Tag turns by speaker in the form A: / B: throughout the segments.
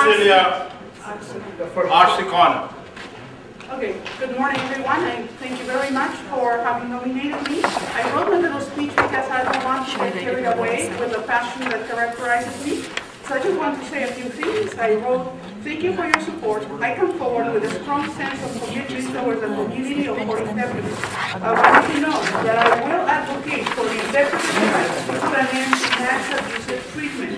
A: Cecilia Arcicona.
B: Okay, good morning everyone, and thank you very much for having nominated me. I wrote a little speech because I don't want to get carried away with the passion that characterizes me. So I just want to say a few things. I wrote, thank you for your support. I come forward with a strong sense of commitment towards the community of our interpreters. I want you to know that I will advocate for the interpreters' rights to put an end to mass abusive treatment.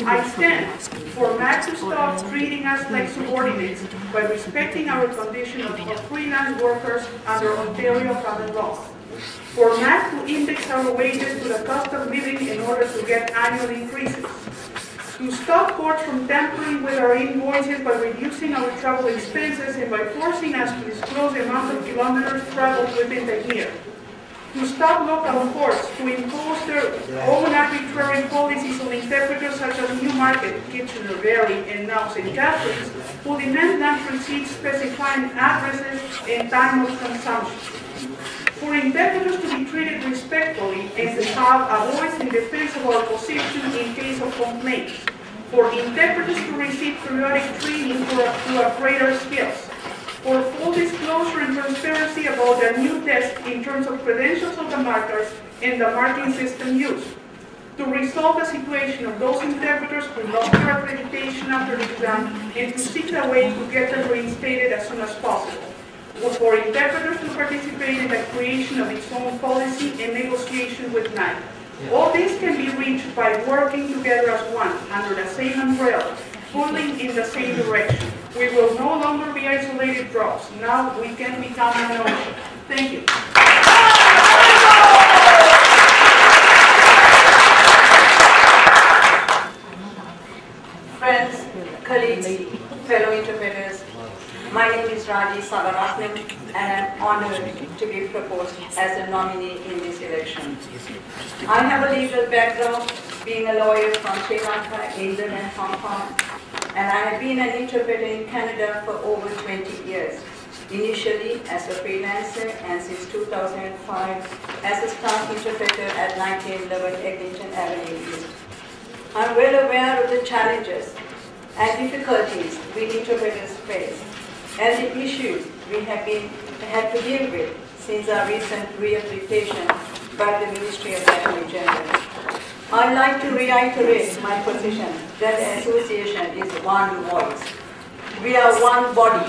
B: I stand for MAC to stop treating us like subordinates by respecting our condition of freelance workers under Ontario common law. For MAC to index our wages to the cost of living in order to get annual increases. To stop courts from tampering with our invoices by reducing our travel expenses and by forcing us to disclose the amount of kilometers traveled within the year. To stop local courts to impose their own arbitrary policies on interpreters such as Newmarket, Kitchener, Barrie, and now St. Catharines, who demand land receipts specifying addresses and time of consumption. For interpreters to be treated respectfully and to have a voice in defense of our position in case of complaints. For interpreters to receive periodic training to upgrade their skills. For full disclosure and transparency about the new test in terms of credentials of the markers and the marking system used. To resolve the situation of those interpreters who lost their accreditation after the exam and to seek a way to get them reinstated as soon as possible. For interpreters to participate in the creation of its own policy and negotiation with NICE. All this can be reached by working together as one, under the same umbrella, pulling in the same direction. We will no longer be isolated drops. Now we can become an ocean. Thank you.
C: Friends, colleagues, fellow interpreters, my name is Raji Savaratnam and I'm honored to be proposed as a nominee in this election. I have a legal background, being a lawyer from Sri Lanka, England and Hong Kong, and I have been an interpreter in Canada for over 20 years, initially as a freelancer and since 2005 as a staff interpreter at 1911 Eglinton Avenue East. I'm well aware of the challenges and difficulties we interpreters face and the issues we have had to deal with since our recent rehabilitation by the Ministry of Attorney General. I'd like to reiterate my position that the association is one voice. We are one body.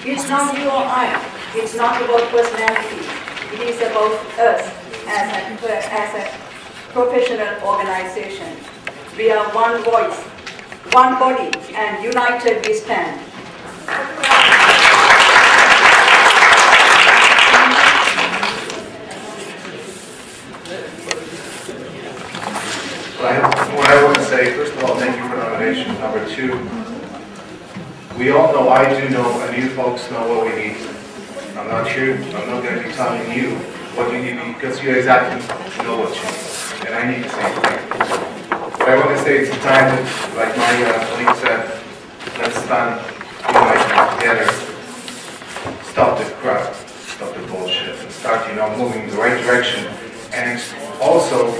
C: It's not you or I. It's not about personality. It is about us as a professional organization. We are one voice, one body, and united we stand.
D: What I want to say, first of all, thank you for the nomination. Number two, we all know, I do know, and you folks know what we need. I'm not going to be telling you what you need because you exactly know what you need. And I need the same thing. What I want to say is the time that, like my colleague said, let's stand united together, stop the crap, stop the bullshit, and start, moving in the right direction. And also,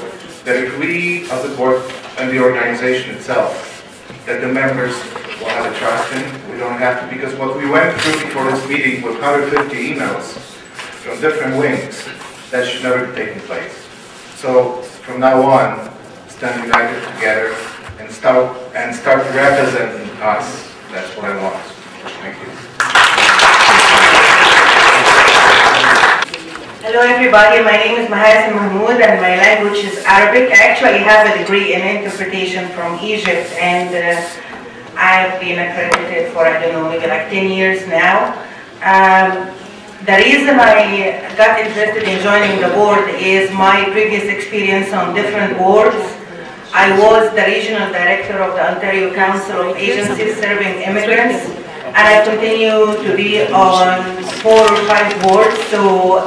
D: that if we, as the board and the organization itself, that the members will have a trust in, we don't have to, because what we went through before this meeting with 150 emails from different wings, that should never be taking place. So from now on, stand united together and start representing us. That's what I want. Thank you.
E: Hello everybody, my name is Mahassan Mahmoud and my language is Arabic. I actually have a degree in interpretation from Egypt and I've been accredited for, I don't know, maybe like 10 years now. The reason I got interested in joining the board is my previous experience on different boards. I was the regional director of the Ontario Council of Agencies Serving Immigrants, and I continue to be on 4 or 5 boards,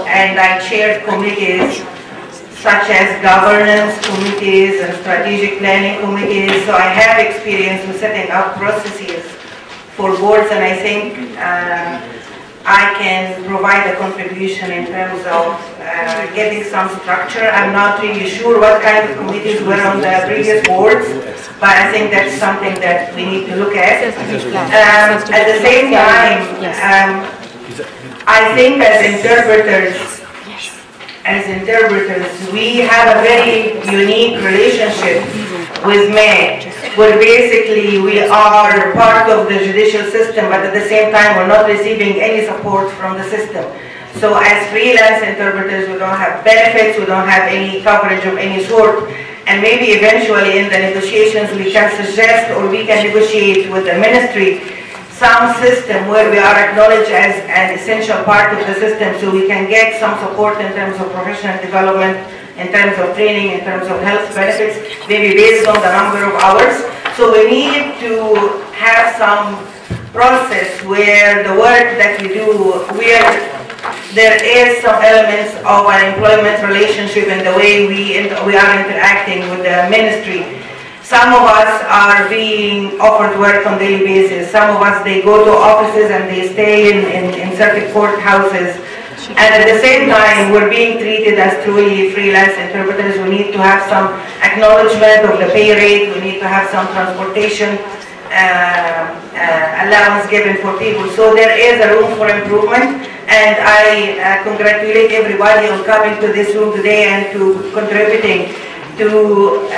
E: and I chaired committees such as governance committees and strategic planning committees, so I have experience with setting up processes for boards, and I think I can provide a contribution in terms of getting some structure. I'm not really sure what kind of committees were on the previous boards, but I think that's something that we need to look at. At the same time, I think as interpreters, we have a very unique relationship with MAE, where basically we are part of the judicial system, but at the same time we're not receiving any support from the system. So as freelance interpreters, we don't have benefits, we don't have any coverage of any sort, and maybe eventually in the negotiations we can suggest or we can negotiate with the ministry some system where we are acknowledged as an essential part of the system, so we can get some support in terms of professional development, in terms of training, in terms of health benefits, maybe based on the number of hours. So we need to have some process where the work that we do, where there is some elements of an employment relationship in the way we are interacting with the ministry. Some of us are being offered work on a daily basis. Some of us, they go to offices and they stay in certain courthouses. And at the same time, we're being treated as truly freelance interpreters. We need to have some acknowledgement of the pay rate. We need to have some transportation allowance given for people. So there is a room for improvement. And I congratulate everybody on coming to this room today and to contributing to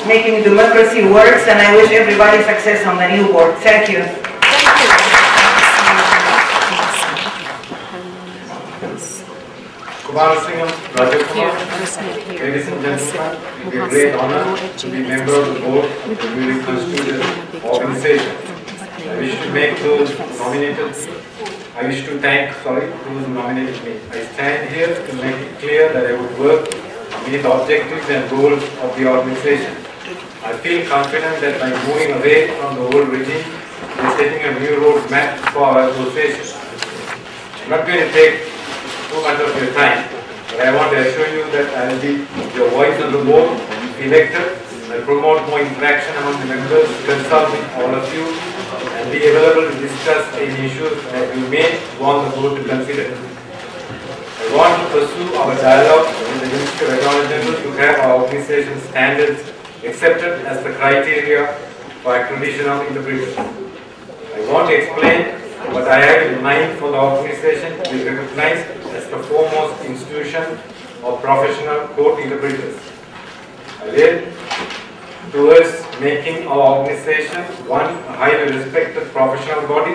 E: making democracy works, and I wish everybody success on the new board. Thank you.
F: Kumar Singh, Raja Kumar, ladies and gentlemen, it is a great honor to be member of the board of the newly constituted organization. I wish to make those nominated. I wish to thank, those who nominated me. I stand here to make it clear that I would work to meet the objectives and goals of the organization. I feel confident that by moving away from the old regime, we are setting a new road map for our association. I'm not going to take too much of your time, but I want to assure you that I will be your voice on the board, elected, and promote more interaction among the members, consult with all of you, and be available to discuss any issues that you may want the board to consider. I want to pursue our dialogue with the Ministry of Attorney General to have our organization standards accepted as the criteria for accreditation of interpreters. I want to explain what I have in mind for the organization to be recognized as the foremost institution of professional court interpreters. I lead towards making our organization, one, a highly respected professional body,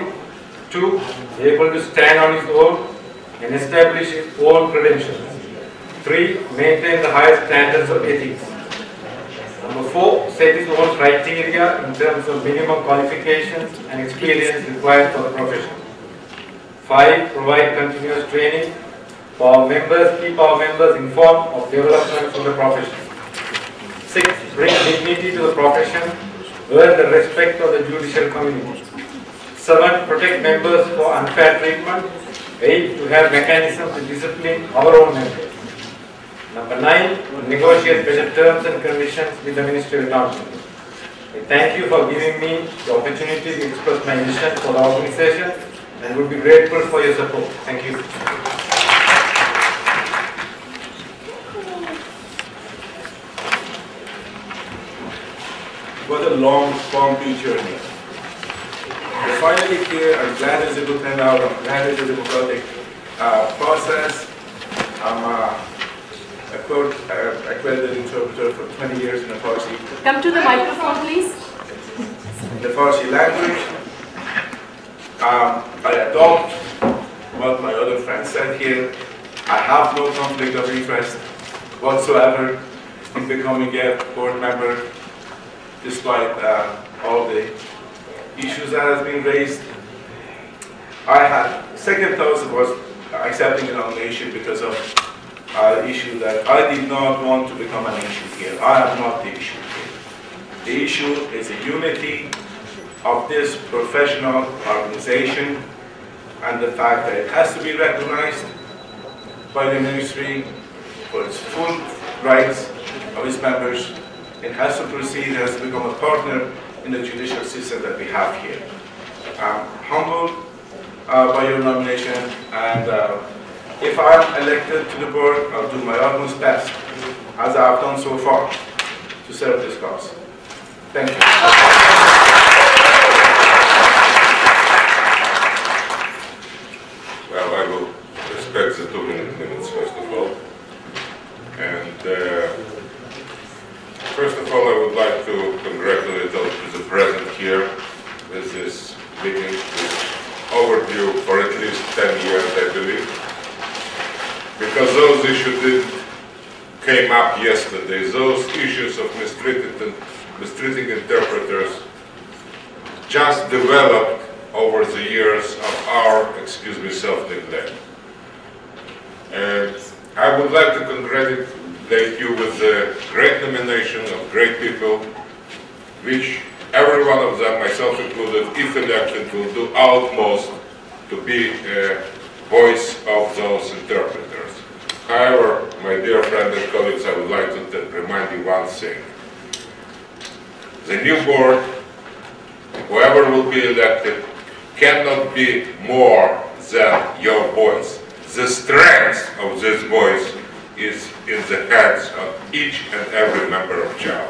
F: two, able to stand on its own and establish its own credentials, three, maintain the highest standards of ethics. Number four, set its own criteria in terms of minimum qualifications and experience required for the profession. Five, provide continuous training for our members, keep our members informed of developments in the profession. Six, bring dignity to the profession, earn the respect of the judicial community. Seven, protect members for unfair treatment. Eight, to have mechanisms to discipline our own members. Number 9, negotiate better terms and conditions with the Ministry of Attorney. I thank you for giving me the opportunity to express my vision for the organization and would be grateful for your support. Thank you.
G: What a long, bumpy journey. We're finally here. I'm glad it's a good turnout. I'm glad it's a democratic process. I'm a court accredited interpreter for 20 years in the Farsi.
B: Come to the microphone, please.
G: The Farsi language. I adopt what my other friends said here. I have no conflict of interest whatsoever in becoming a board member, despite all the issues that has been raised. I had second thoughts was accepting the nomination because of the issue that I did not want to become an issue here. I am not the issue here. The issue is the unity of this professional organization and the fact that it has to be recognized by the ministry for its full rights of its members. It has to proceed, it has to become a partner in the judicial system that we have here. I'm humbled by your nomination, and if I'm elected to the board, I'll do my utmost best, as I've done so far, to serve this cause.
D: Thank you.
H: Well, I will respect the 2 minutes first of all. And first of all, I would like to congratulate all who are present here with this meeting, which is overdue for at least 10 years, I believe. Because those issues came up yesterday. Those issues of mistreating interpreters just developed over the years of our, excuse me, self-neglect. And I would like to congratulate you with the great nomination of great people, which every one of them, myself included, if elected, will do utmost to be a voice of those interpreters. However, my dear friends and colleagues, I would like to remind you one thing. The new board, whoever will be elected, cannot be more than your voice. The strength of this voice is in the hands of each and every member of CIAO.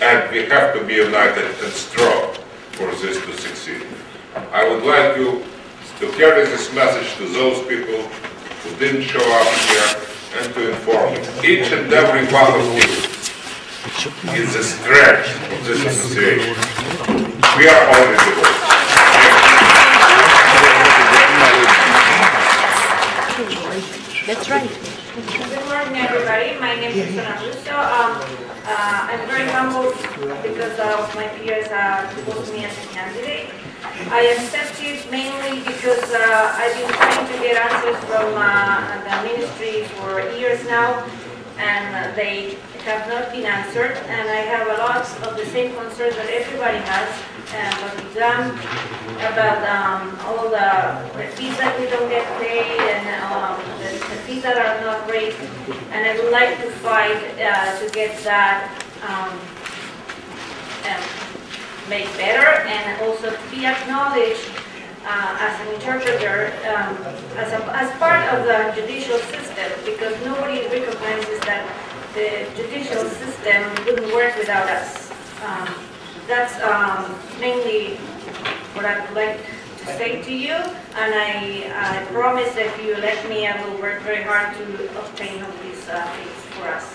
H: And we have to be united and strong for this to succeed. I would like you to carry this message to those people who didn't show up here and to inform you. Each and every one of you is the strength of this association. We are only the voice.
I: That's right.
J: Good morning, everybody. My name is Sona Russo. I'm very humbled because my peers proposed me as a candidate. I accepted mainly because I've been trying to get answers from the ministry for years now, and they have not been answered. And I have a lot of the same concerns that everybody has about the exam, about all the fees that we don't get paid, and the fees that are not raised. And I would like to fight to get that made better, and also to be acknowledged as an interpreter, as part of the judicial system, because nobody recognizes that the judicial system wouldn't work without us. That's mainly what I would like to say to you, and I promise that if you elect me, I will work very hard to obtain all these things for us.